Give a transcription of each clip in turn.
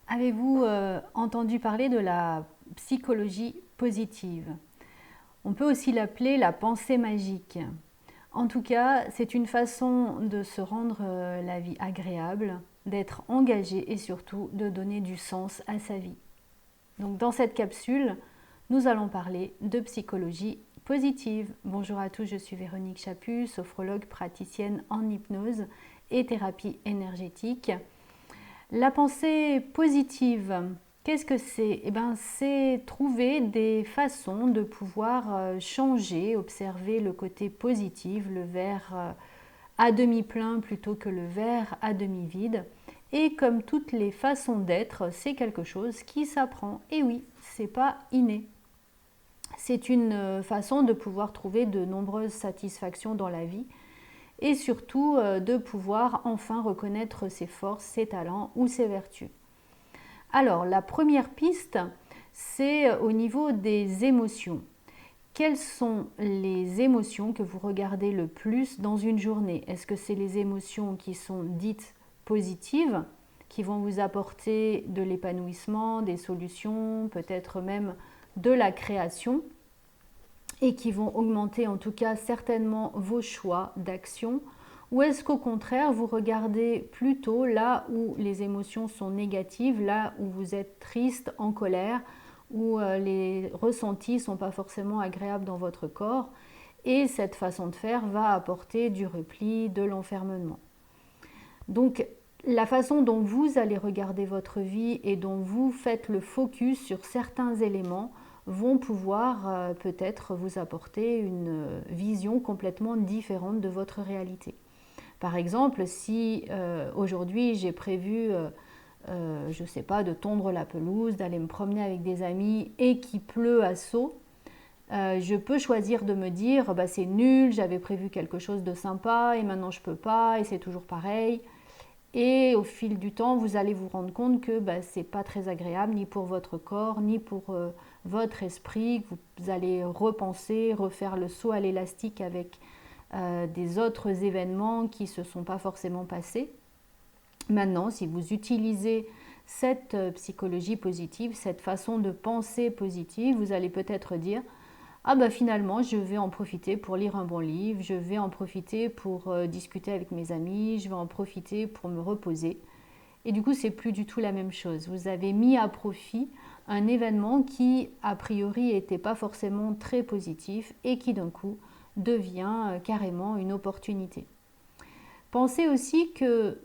Avez-vous entendu parler de la psychologie positive? On peut aussi l'appeler la pensée magique. En tout cas, c'est une façon de se rendre la vie agréable, d'être engagé et surtout de donner du sens à sa vie. Donc dans cette capsule, nous allons parler de psychologie positive. Bonjour à tous, je suis Véronique Chaput, sophrologue praticienne en hypnose et thérapie énergétique. La pensée positive, qu'est-ce que c'est? Eh bien, c'est trouver des façons de pouvoir changer, observer le côté positif, le verre à demi plein plutôt que le verre à demi vide. Et comme toutes les façons d'être, c'est quelque chose qui s'apprend. Et oui, c'est pas inné. C'est une façon de pouvoir trouver de nombreuses satisfactions dans la vie et surtout de pouvoir enfin reconnaître ses forces, ses talents ou ses vertus. Alors, la première piste, c'est au niveau des émotions. Quelles sont les émotions que vous regardez le plus dans une journée? Est-ce que c'est les émotions qui sont dites positives, qui vont vous apporter de l'épanouissement, des solutions, peut-être même de la création, et qui vont augmenter en tout cas certainement vos choix d'action? Ou est-ce qu'au contraire, vous regardez plutôt là où les émotions sont négatives, là où vous êtes triste, en colère, où les ressentis ne sont pas forcément agréables dans votre corps, et cette façon de faire va apporter du repli, de l'enfermement. Donc la façon dont vous allez regarder votre vie et dont vous faites le focus sur certains éléments vont pouvoir peut-être vous apporter une vision complètement différente de votre réalité. Par exemple, si aujourd'hui j'ai prévu, je ne sais pas, de tondre la pelouse, d'aller me promener avec des amis et qu'il pleut à seau, je peux choisir de me dire bah, c'est nul, j'avais prévu quelque chose de sympa et maintenant je ne peux pas et c'est toujours pareil. Et au fil du temps, vous allez vous rendre compte que bah, ce n'est pas très agréable ni pour votre corps, ni pour votre esprit. Vous allez repenser, refaire le saut à l'élastique avec des autres événements qui ne se sont pas forcément passés. Maintenant, si vous utilisez cette psychologie positive, cette façon de penser positive, vous allez peut-être dire ah bah finalement je vais en profiter pour lire un bon livre, je vais en profiter pour discuter avec mes amis, je vais en profiter pour me reposer. Et du coup c'est plus du tout la même chose. Vous avez mis à profit un événement qui a priori n'était pas forcément très positif et qui d'un coup devient carrément une opportunité. Pensez aussi que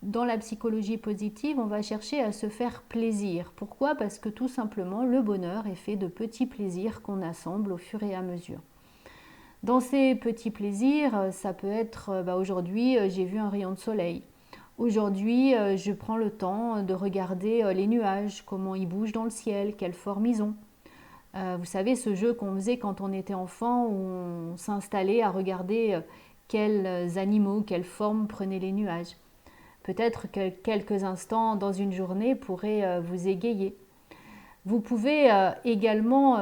dans la psychologie positive, on va chercher à se faire plaisir. Pourquoi? Parce que tout simplement, le bonheur est fait de petits plaisirs qu'on assemble au fur et à mesure. Dans ces petits plaisirs, ça peut être aujourd'hui, j'ai vu un rayon de soleil. Aujourd'hui, je prends le temps de regarder les nuages, comment ils bougent dans le ciel, quelle forme ils ont. Vous savez, ce jeu qu'on faisait quand on était enfant, où on s'installait à regarder quels animaux, quelles formes prenaient les nuages. Peut-être que quelques instants dans une journée pourraient vous égayer. Vous pouvez également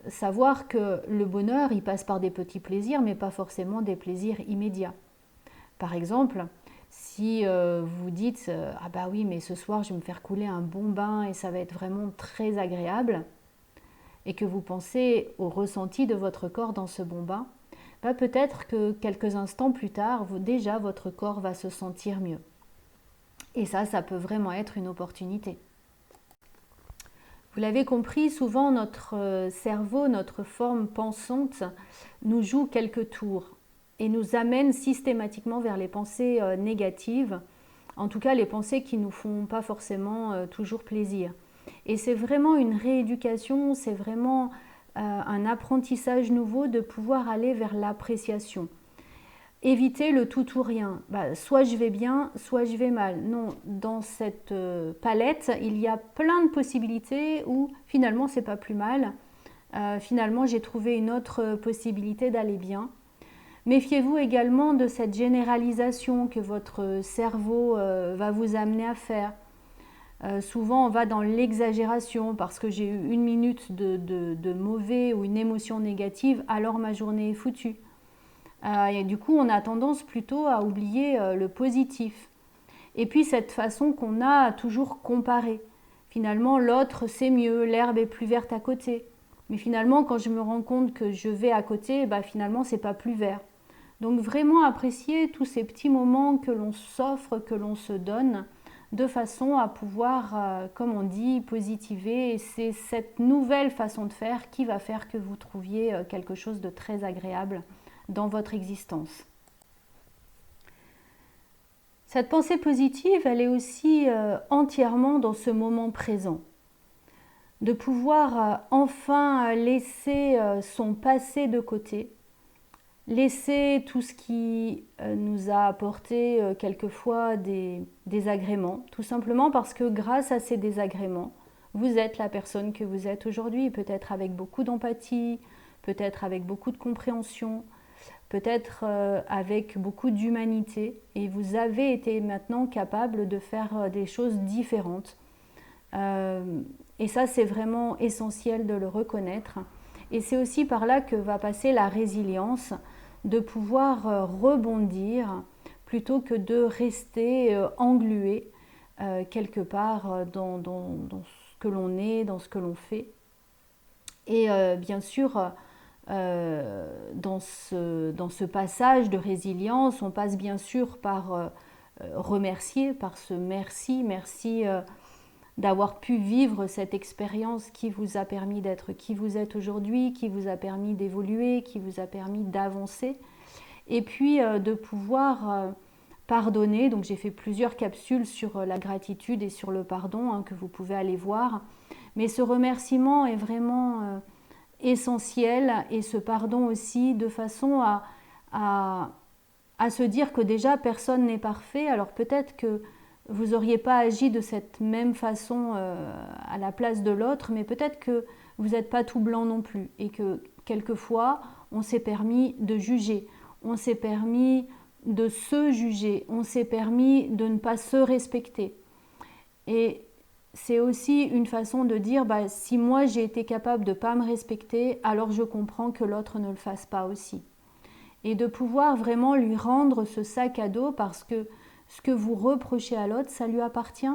savoir que le bonheur, il passe par des petits plaisirs, mais pas forcément des plaisirs immédiats. Par exemple, si vous dites ah bah oui, mais ce soir je vais me faire couler un bon bain et ça va être vraiment très agréable, et que vous pensez au ressenti de votre corps dans ce bon bain, bah peut-être que quelques instants plus tard, déjà votre corps va se sentir mieux. Et ça peut vraiment être une opportunité. Vous l'avez compris, souvent notre cerveau, notre forme pensante nous joue quelques tours et nous amène systématiquement vers les pensées négatives, en tout cas les pensées qui ne nous font pas forcément toujours plaisir. Et c'est vraiment une rééducation, c'est vraiment un apprentissage nouveau de pouvoir aller vers l'appréciation. Éviter le tout ou rien. Bah, soit je vais bien, soit je vais mal. Non, dans cette palette, il y a plein de possibilités où finalement c'est pas plus mal. Finalement, j'ai trouvé une autre possibilité d'aller bien. Méfiez-vous également de cette généralisation que votre cerveau va vous amener à faire. Souvent, on va dans l'exagération parce que j'ai eu une minute de mauvais ou une émotion négative, alors ma journée est foutue. Et du coup, on a tendance plutôt à oublier le positif. Et puis cette façon qu'on a à toujours comparer. Finalement, l'autre, c'est mieux, l'herbe est plus verte à côté. Mais finalement, quand je me rends compte que je vais à côté, finalement, c'est pas plus vert. Donc vraiment apprécier tous ces petits moments que l'on s'offre, que l'on se donne, de façon à pouvoir, comme on dit, positiver. Et c'est cette nouvelle façon de faire qui va faire que vous trouviez quelque chose de très agréable dans votre existence. Cette pensée positive, elle est aussi entièrement dans ce moment présent. De pouvoir enfin laisser son passé de côté, laisser tout ce qui nous a apporté quelquefois des désagréments, tout simplement parce que grâce à ces désagréments, vous êtes la personne que vous êtes aujourd'hui, peut-être avec beaucoup d'empathie, peut-être avec beaucoup de compréhension, peut-être avec beaucoup d'humanité, et vous avez été maintenant capable de faire des choses différentes. Et ça, c'est vraiment essentiel de le reconnaître. Et c'est aussi par là que va passer la résilience, de pouvoir rebondir plutôt que de rester englué quelque part dans ce que l'on est, dans ce que l'on fait. Et bien sûr, dans ce passage de résilience, on passe bien sûr par remercier, par ce merci d'avoir pu vivre cette expérience qui vous a permis d'être qui vous êtes aujourd'hui, qui vous a permis d'évoluer, qui vous a permis d'avancer. Et puis de pouvoir pardonner. Donc j'ai fait plusieurs capsules sur la gratitude et sur le pardon que vous pouvez aller voir. Mais ce remerciement est vraiment essentiel, et ce pardon aussi, de façon à se dire que déjà personne n'est parfait. Alors peut-être que vous n'auriez pas agi de cette même façon à la place de l'autre, mais peut-être que vous n'êtes pas tout blanc non plus, et que quelquefois on s'est permis de juger, on s'est permis de se juger, on s'est permis de ne pas se respecter. Et c'est aussi une façon de dire, si moi j'ai été capable de ne pas me respecter, alors je comprends que l'autre ne le fasse pas aussi. Et de pouvoir vraiment lui rendre ce sac à dos, parce que ce que vous reprochez à l'autre, ça lui appartient.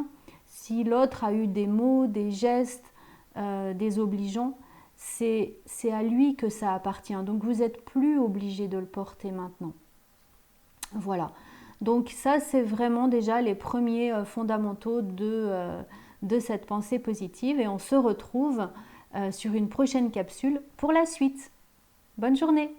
Si l'autre a eu des mots, des gestes désobligeants, c'est à lui que ça appartient. Donc vous n'êtes plus obligé de le porter maintenant. Voilà. Donc ça, c'est vraiment déjà les premiers fondamentaux de cette pensée positive. Et on se retrouve sur une prochaine capsule pour la suite. Bonne journée!